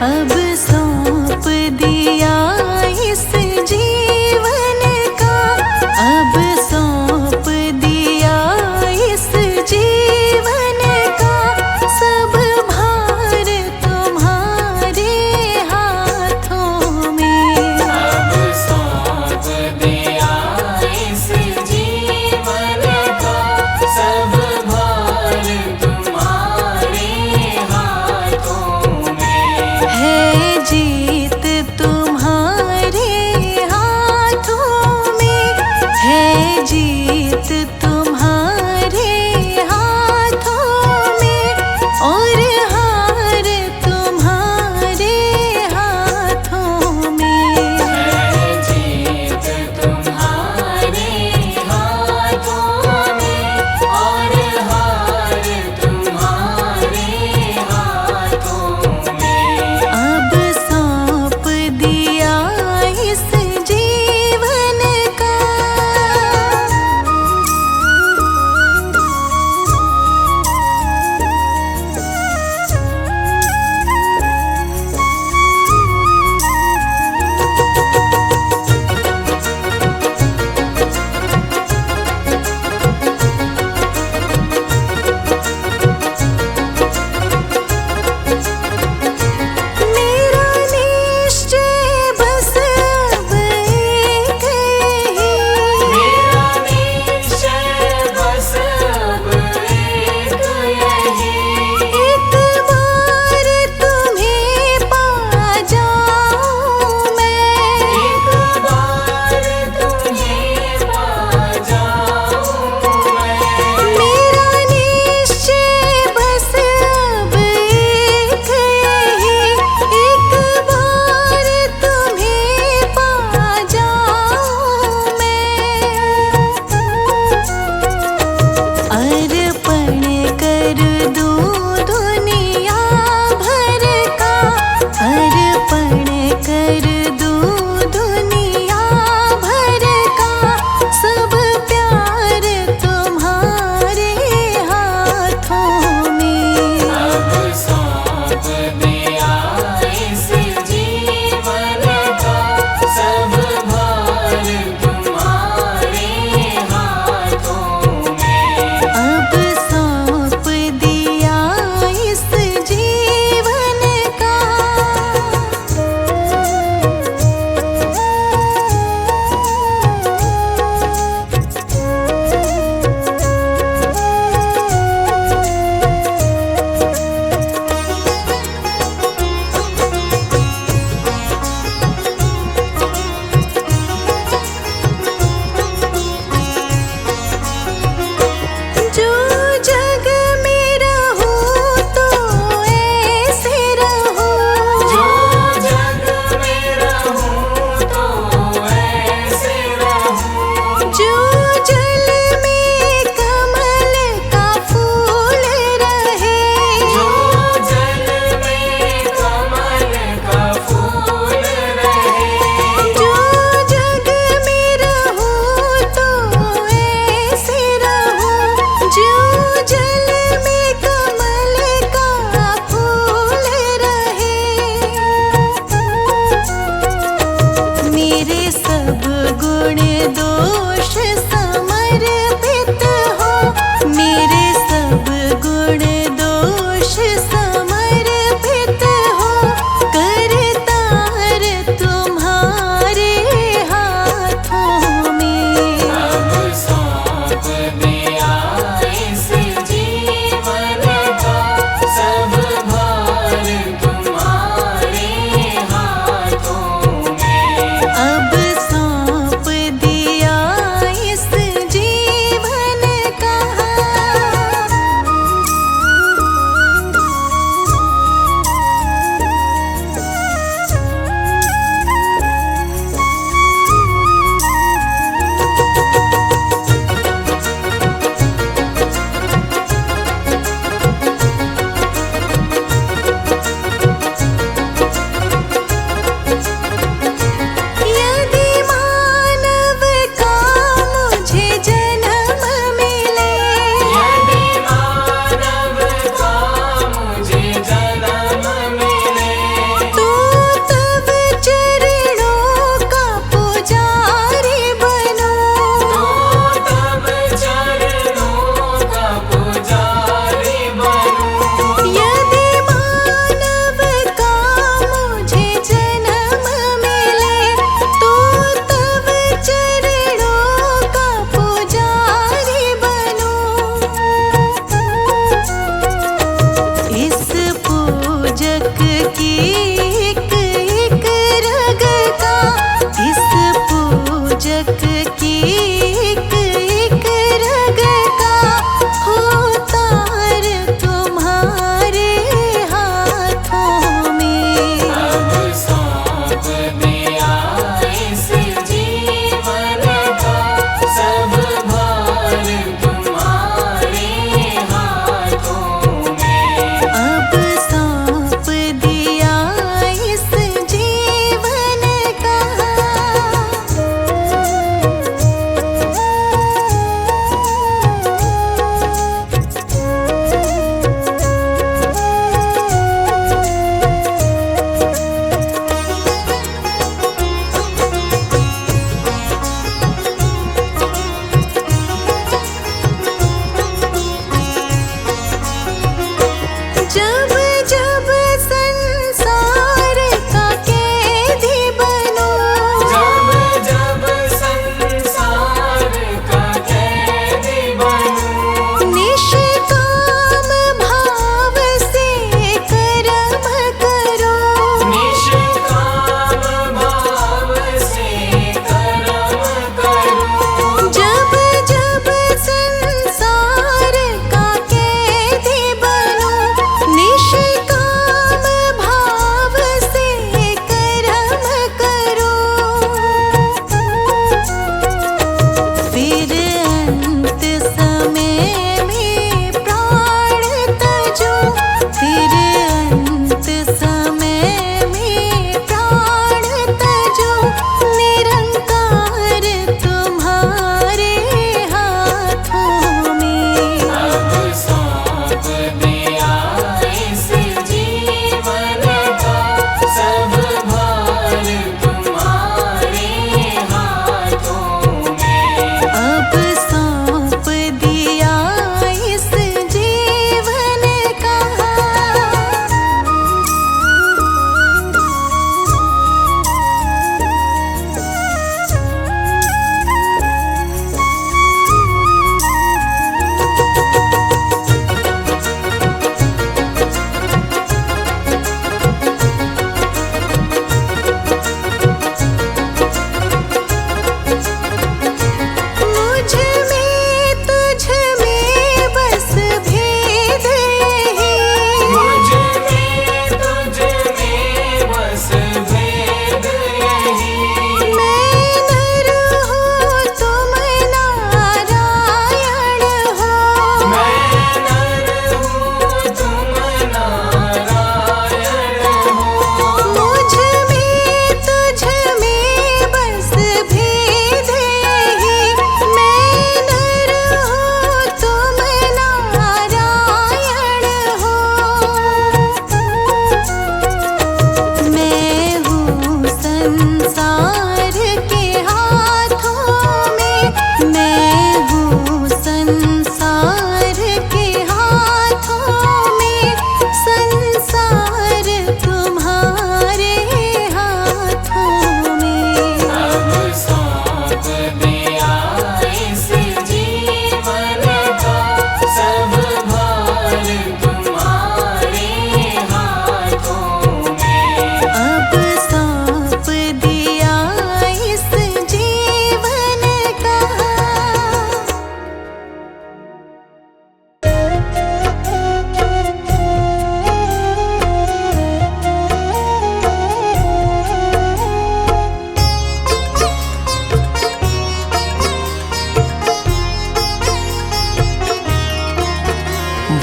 अब सौंप दिया इस जीवन का, अब सौंप दिया इस जीवन का, सब भार तुम्हारे हाथों में। अब सौंप दिया इस जीवन का, सब भार तुम्हारे हाथों में। है जीत तुम्हारे हाथों में, है जीत तुम्हारे हाथों में, और हार तुम्हारे हाथों में। है जीत तुम्हारे हाथों में, और हार तुम्हारे हाथों में। अब सौंप दिया इस जीवन का।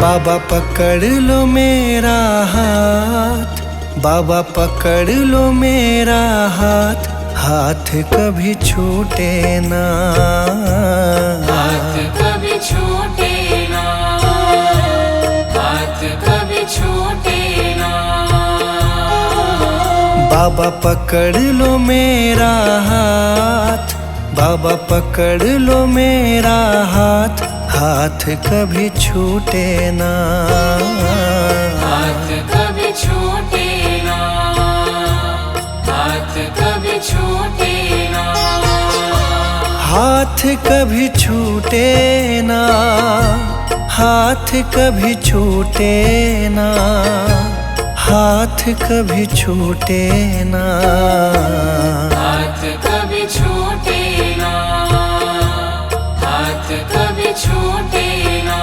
बाबा पकड़ लो मेरा हाथ, बाबा पकड़ लो मेरा हाथ, हाथ कभी छूटे ना, हाथ कभी छूटे ना, हाथ कभी छूटे ना। बाबा पकड़ लो मेरा हाथ, बाबा पकड़ लो मेरा हाथ, हाथ कभी छूटे ना, हाथ कभी छूटे ना, हाथ कभी छूटे ना। हाथ कभी छूटे ना, हाथ कभी छूटे ना, हाथ कभी छूटे ना, हाथ कभी छूटे ना, हाथ कभी छूटे ना।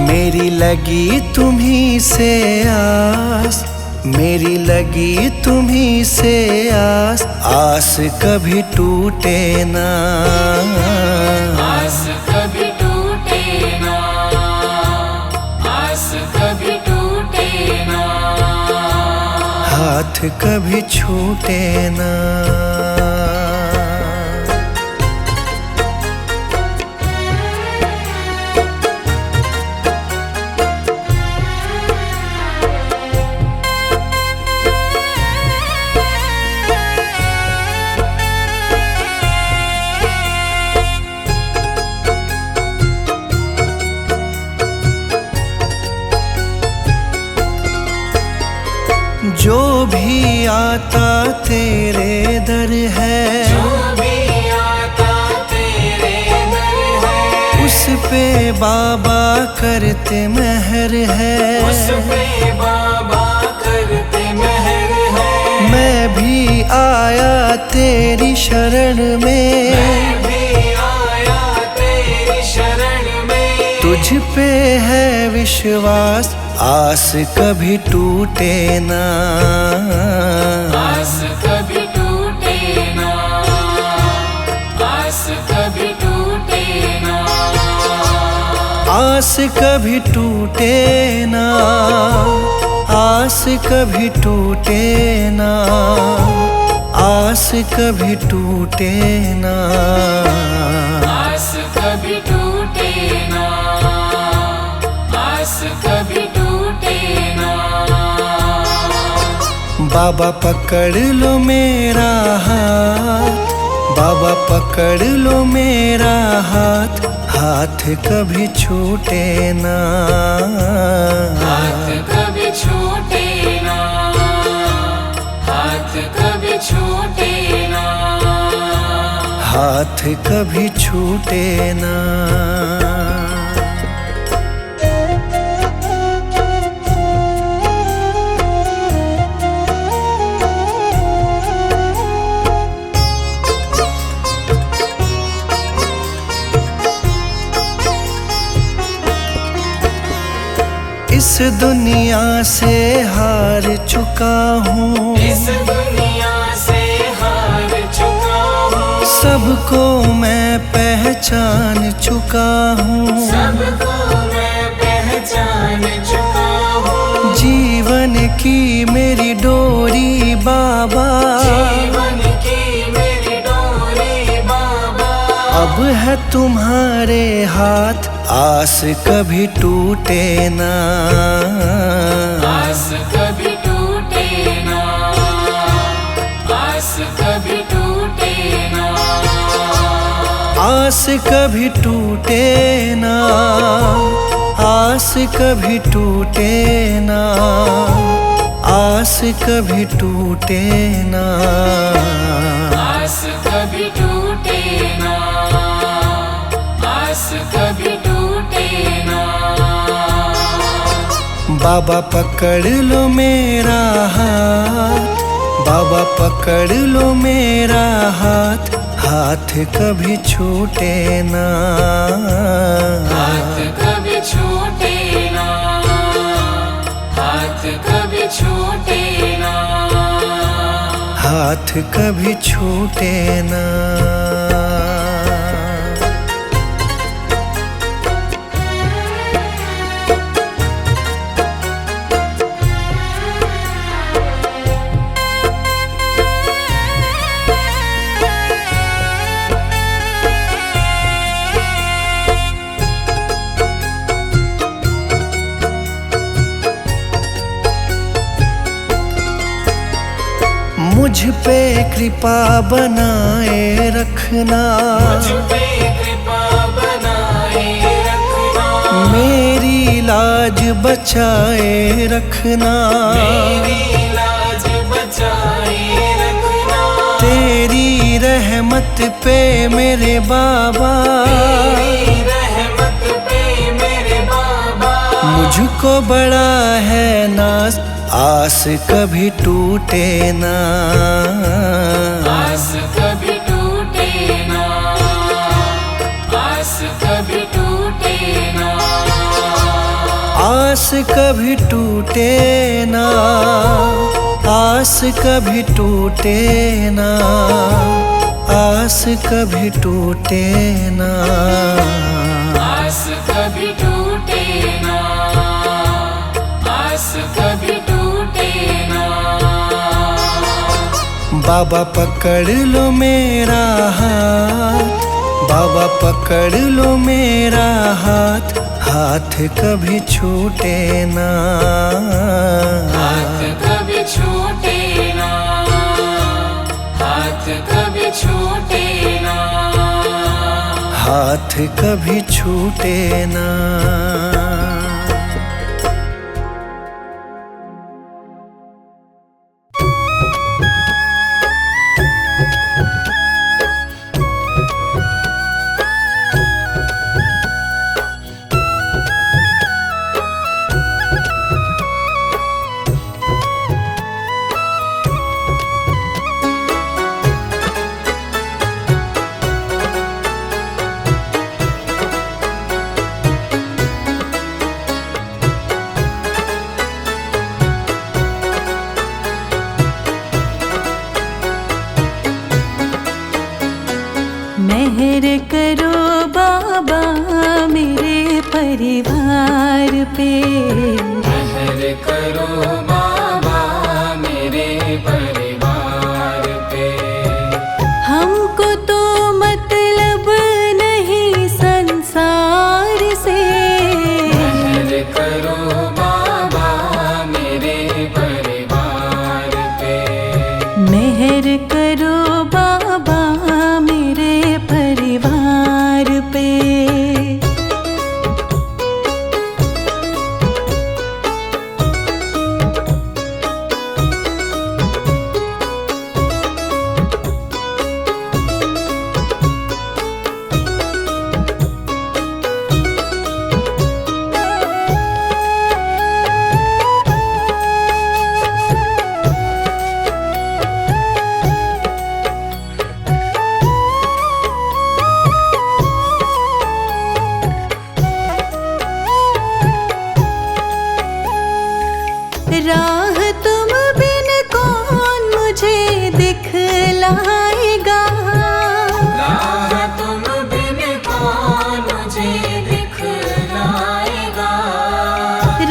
मेरी लगी तुम्हीं से आस, मेरी लगी तुम्हीं से आस, आस कभी टूटे ना, आस कभी टूटे ना, आस कभी टूटे ना। हाथ कभी छूटे ना। जो भी आता तेरे दर है, जो भी आता तेरे दर है, उस पे बाबा करते मेहर है, उस पे बाबा करते मेहर है। मैं भी आया तेरी शरण में, मैं भी आया तेरी शरण में। तुझ पे है विश्वास, आस कभी टूटे ना, आस कभी टूटे ना, आस कभी टूटे ना। आस कभी टूटे ना, आस कभी टूटे ना, आस कभी टूटे ना, आस कभी टूटे ना, आस कभी टूटे ना। बाबा पकड़ लो मेरा हाथ, बाबा पकड़ लो मेरा हाथ, हाथ कभी छूटे ना, हाथ कभी छूटे ना, हाथ कभी छूटे ना। हाथ कभी छूटे ना। इस दुनिया से हार चुका हूँ, इस दुनिया से हार चुका हूँ, सबको मैं पहचान चुका हूँ, सबको मैं पहचान चुका हूँ। जीवन की मेरी डोरी बाबा, जीवन की मेरी डोरी बाबा, अब है तुम्हारे हाथ, आस कभी टूटे ना, आस कभी टूटे ना, आस कभी टूटे ना। आस कभी टूटे ना, आस कभी टूटे ना, आस कभी टूटे ना, आस कभी टूटे ना, आस कभी टूटे ना। बाबा पकड़ लो मेरा हाथ, बाबा पकड़ लो मेरा हाथ, हाथ कभी छूटे ना, हाथ कभी छूटे ना, हाथ कभी छूटे ना। हाथ कभी छूटे ना। मुझ पे कृपा बनाए रखना, मुझ पे कृपा बनाए रखना, मेरी लाज बचाए रखना, मेरी लाज बचाए रखना, तेरी रहमत पे मेरे बाबा, तेरी रहमत पे मेरे बाबा, मुझको बड़ा है नाज, आस कभी टूटे ना, आस कभी टूटे ना, आस कभी टूटे ना, आस कभी टूटे ना, आस कभी टूटे ना, आस कभी टूटे ना, आस कभी टूटे ना, आस कभी टूटे ना। बाबा पकड़ लो मेरा हाथ, बाबा पकड़ लो मेरा हाथ, हाथ कभी छूटे ना, हाथ कभी छूटे ना, हाथ कभी छूटे ना, हाथ कभी छूटे ना। मेहर करो बाबा मेरे परिवार पे, मेहर करो बाबा मेरे परिवार पे, हमको तो मतलब नहीं संसार से, मेहर करो बाबा मेरे परिवार पे, मेहर करो बाबा मेरे परिवार पे। राह तुम बिन कौन मुझे दिखलाएगा, राह तुम बिन कौन मुझे दिखलाएगा,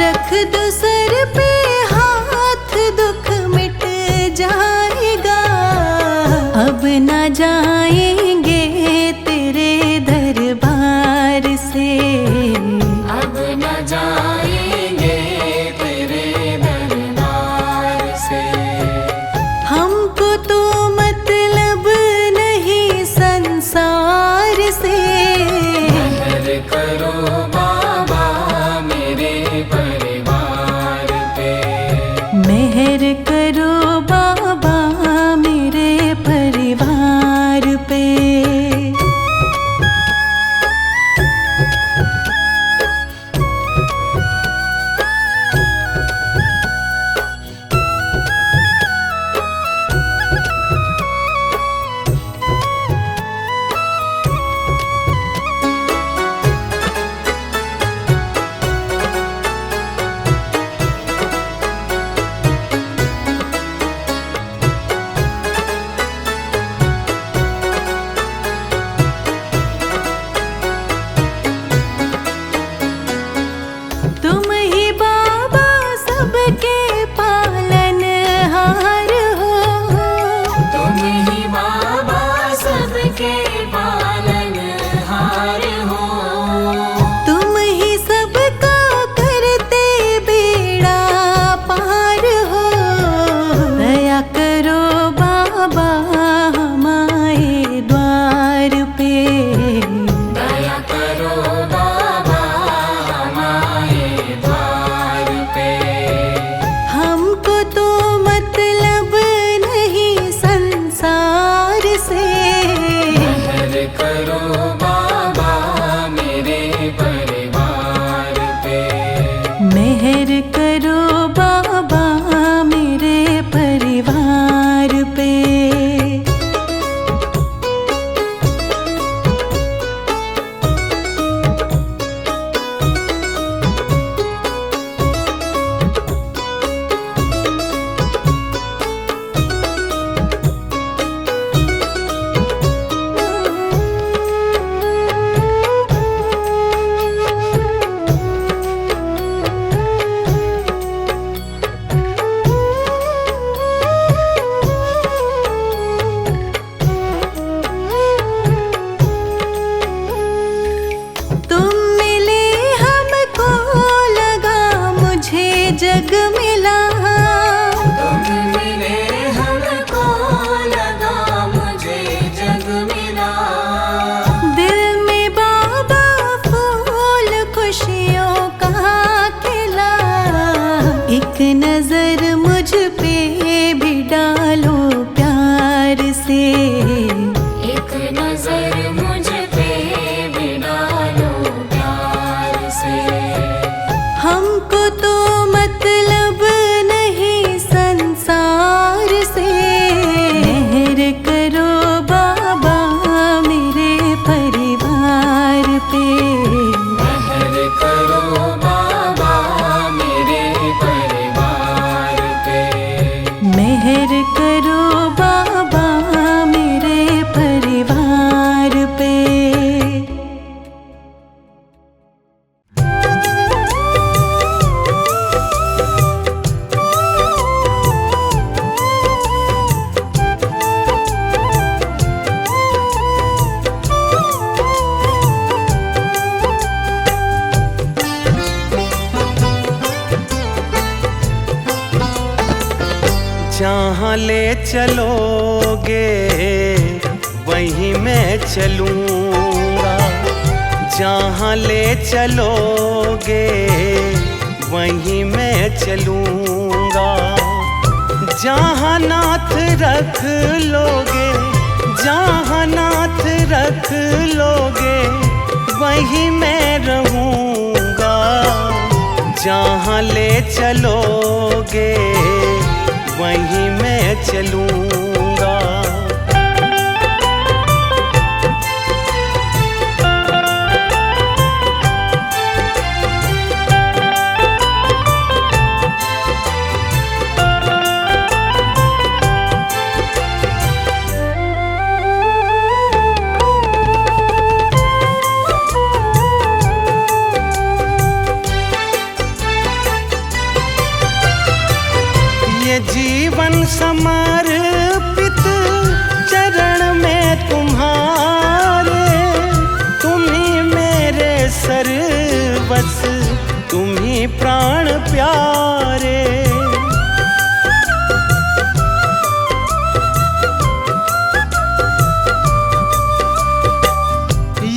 रख दो सर पे हाथ दुख मिट जाएगा, अब ना जाएंगे तेरे दरबार से, अब न जाएंगे तेरे दरबार से, हमको तो मतलब नहीं संसार से, मेहर करो बाबा मेरे परिवार पे, मेहर करो बाबा मेरे परिवार पे। जहाँ ले चलोगे वहीं मैं चलूँगा, जहाँ ले चलोगे वहीं मैं चलूँगा। जहाँ नाथ रख लोगे, जहाँ नाथ रख लोगे वहीं मैं रहूँगा, जहाँ ले चलोगे वहीं मैं चलूँगा। ये जीवन समर्पित चरण में तुम्हारे, तुम्ही मेरे सर्वस, तुम्ही प्राण प्यारे।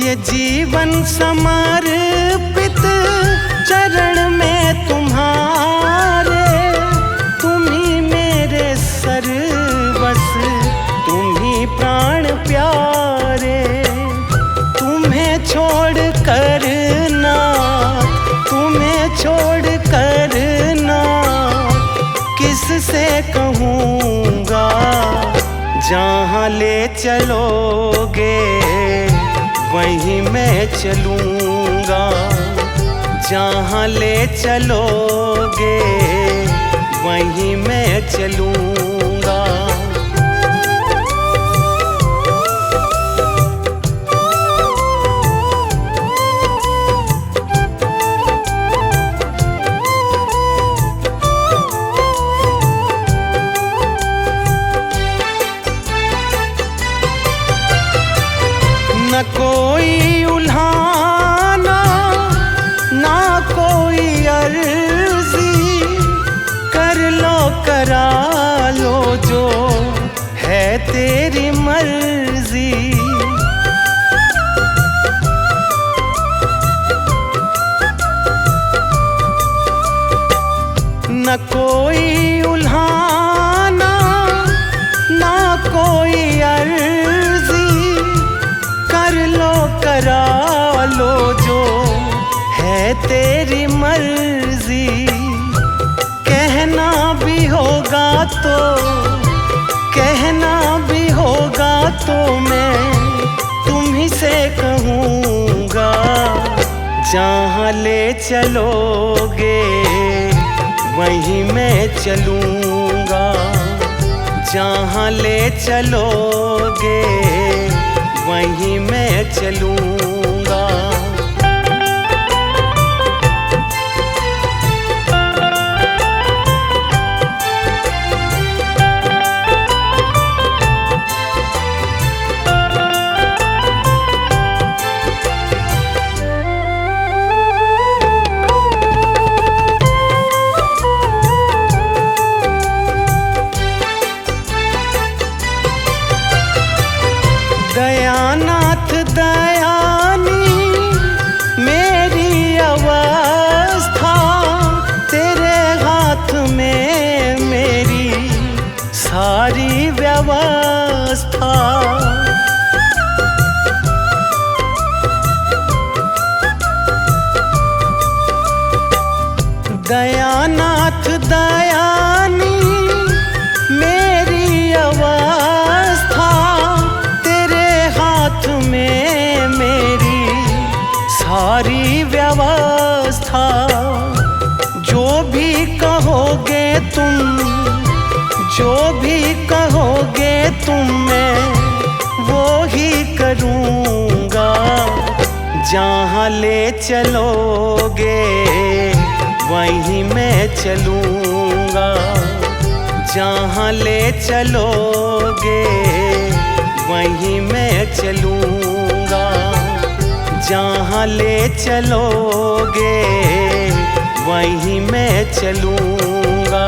ये जीवन समर्पित चरण में तुम्हारे, सर्वस तुम्ही प्राण प्यारे। तुम्हें छोड़ कर ना, तुम्हें छोड़ कर ना किससे कहूँगा। जहाँ ले चलोगे वहीं मैं चलूँगा, जहाँ ले चलोगे वहीं मैं चलूँगा। न कोई उल्हाना, ना कोई अर्जी, कर लो करा लो जो है तेरी मर्जी। न कोई उल्हाना, ना कोई अर्जी, कर लो करा लो जो है तेरी मर्जी। कहना भी होगा तो, कहना भी होगा तो मैं तुम्ही से कहूँगा। जहाँ ले चलोगे वहीं मैं चलूँगा, जहाँ ले चलोगे वहीं मैं चलूँगा। दयानाथ दयानी मेरी अवस्था, तेरे हाथ में मेरी सारी व्यवस्था। दयानाथ दयानी मेरी अवस्था, में मेरी सारी व्यवस्था। जो भी कहोगे तुम, जो भी कहोगे तुम, मैं वो ही करूँगा। जहाँ ले चलोगे वहीं मैं चलूँगा, जहाँ ले चलोगे वहीं मैं चलूँगा, जहाँ ले चलोगे वहीं मैं चलूँगा।